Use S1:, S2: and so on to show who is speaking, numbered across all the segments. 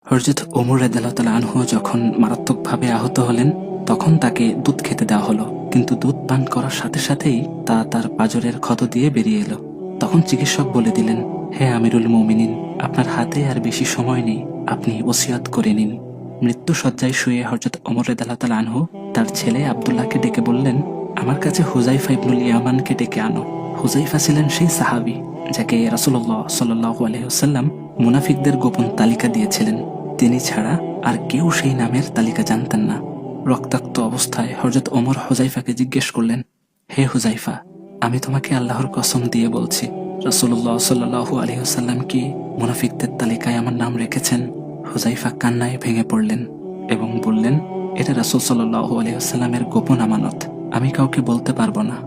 S1: হযরত ওমর রাদিয়াল্লাহু তাআলা আনহু যখন মারাত্মকভাবে আহত হলেন, তখন তাকে দুধ খেতে দেওয়া হলো, কিন্তু দুধ পান করার সাথে সাথেই তা তার পাঁজরের ক্ষত দিয়ে বেরিয়ে এলো। তখন চিকিৎসক বলে দিলেন, হে আমিরুল মুমিনিন, আপনার হাতে আর বেশি সময় নেই, আপনি ওসিয়ত করে নিন। মৃত্যু শয্যায় শুয়ে হযরত ওমর রাদিয়াল্লাহু তাআলা আনহু তার ছেলে আব্দুল্লাহকে ডেকে বললেন, আমার কাছে হুযায়ফা ইবনুল ইয়ামানকে ডেকে আনো। হুযায়ফা ছিলেন সেই সাহাবী যাকে রাসূলুল্লাহ সাল্লাল্লাহু আলাইহি ওয়াসাল্লাম মুনাফিকদের গোপন তালিকা দিয়েছিলেন। তিনি ছাড়া আর কেউ সেই নামের তালিকা জানতেন না। রক্তাক্ত অবস্থায় হযরত ওমর হুযায়ফাকে জিজ্ঞেস করলেন, হে হুযায়ফা, আমি তোমাকে আল্লাহর কসম দিয়ে বলছি, রাসূলুল্লাহ সাল্লাল্লাহু আলাইহি ওয়াসাল্লাম কি মুনাফিকদের তালিকায় আমার নাম রেখেছেন? হুযায়ফা কান্নায় ভেঙে পড়লেন এবং বললেন, এটা রাসূল সাল্লাল্লাহু আলাইহি ওয়াসাল্লামের গোপন আমানত, আমি কাউকে বলতে পারবো না।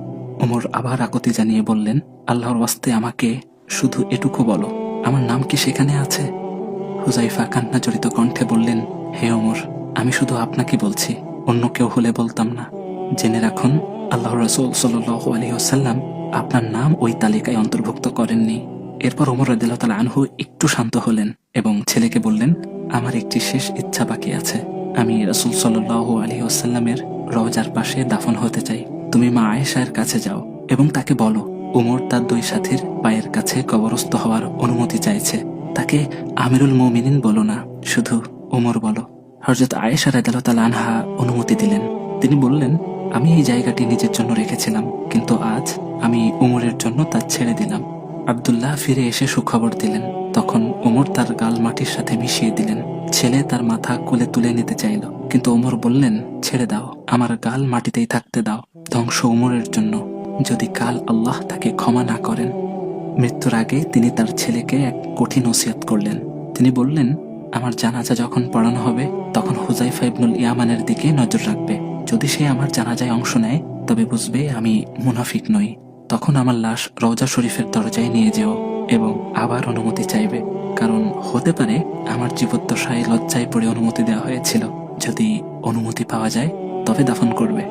S1: ওমর আবার আকুতি জানিয়ে বললেন, আল্লাহর ওয়াস্তে আমাকে শুধু এটুকু বলো, আমার নাম কি সেখানে আছে? হুযায়ফা কান্নাজড়িত কণ্ঠে বললেন, হে ওমর, আমি শুধু আপনাকে বলছি, অন্য কেউ হলে বলতাম না। জেনে রাখুন, আল্লাহর রাসূল সাল্লাল্লাহু আলাইহি ওয়াসাল্লাম আপনার নাম ওই তালিকায় অন্তর্ভুক্ত করেননি। এরপর ওমর রাদিয়াল্লাহু তাআলা আনহু একটু শান্ত হলেন এবং ছেলেকে বললেন, আমার একটি শেষ ইচ্ছা বাকি আছে। আমি রাসূল সাল্লাল্লাহু আলাইহি ওয়াসাল্লামের রওজার পাশে দাফন হতে চাই। তুমি মা আয়েশার কাছে যাও এবং তাকে বলো, ওমর তার দুই সাথীর পায়ের কাছে কবরস্থ হওয়ার অনুমতি চাইছে। তাকে আমিরুল মুমিনিন বলো না, শুধু ওমর বলো। হযরত আয়েশা রাদিয়াল্লাহু তাআলা আনহা অনুমতি দিলেন। তিনি বললেন, আমি এই জায়গাটি নিজের জন্য রেখেছিলাম, কিন্তু আজ আমি ওমরের জন্য তা ছেড়ে দিলাম। আব্দুল্লাহ ফিরে এসে সুখবর দিলেন। তখন ওমর তার গাল মাটির সাথে মিশিয়ে দিলেন। ছেলে তার মাথা কোলে তুলে নিতে চাইল, কিন্তু ওমর বললেন, ছেড়ে দাও, আমার গাল মাটিতেই থাকতে দাও। ধ্বংস ওমরের জন্য, যদি কাল আল্লাহ তাকে ক্ষমা না করেন। মৃত্যুর আগে তিনি তার ছেলেকে এক কঠিন ওসিয়ত করলেন। তিনি বললেন, আমার জানাজা যখন পড়ানো হবে, তখন হুযায়ফা ইবনুল ইয়ামানের দিকে নজর রাখবে। যদি সে আমার জানাজায় অংশ নেয়, তবে বুঝবে আমি মুনাফিক নই। তখন আমার লাশ রওজা শরীফের দরজায় নিয়ে যেও এবং আবার অনুমতি চাইবে, কারণ হতে পারে আমার জীবদ্দশায় লজ্জায় পড়ে অনুমতি দেওয়া হয়েছিল। যদি অনুমতি পাওয়া যায় তবে দাফন করবে,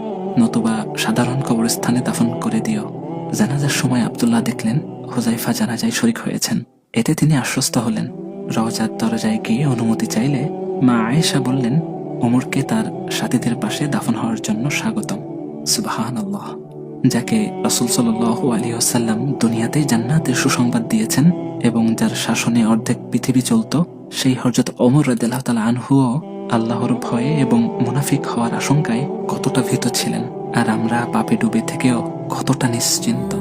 S1: নতুবা সাধারণ কবরস্থানে দাফন করে দিও। জানাজার সময় আব্দুল্লাহ দেখলেন হুযায়ফা জানাজায় শরীক হয়েছেন। এতে তিনি আশ্বস্ত হলেন। রওজার দরজায় গিয়ে অনুমতি চাইলে মা আয়েশা বললেন, ওমরকে তার সাথীদের পাশে দাফন হওয়ার জন্য স্বাগতম। সুবহানাল্লাহ। যাকে রাসূল সাল্লাল্লাহু আলাইহি ওয়াসাল্লাম দুনিয়াতেই জান্নাতের সুসংবাদ দিয়েছেন এবং যার শাসনে অর্ধেক পৃথিবী চলত, সেই হযরত ওমর রাদিয়াল্লাহু তাআলা আনহুও আল্লাহর ভয়ে এবং মুনাফিক হওয়ার আশঙ্কায় কতটা ভীত ছিলেন, আর আমরা পাপে ডুবে থেকেও কতটা নিশ্চিন্ত।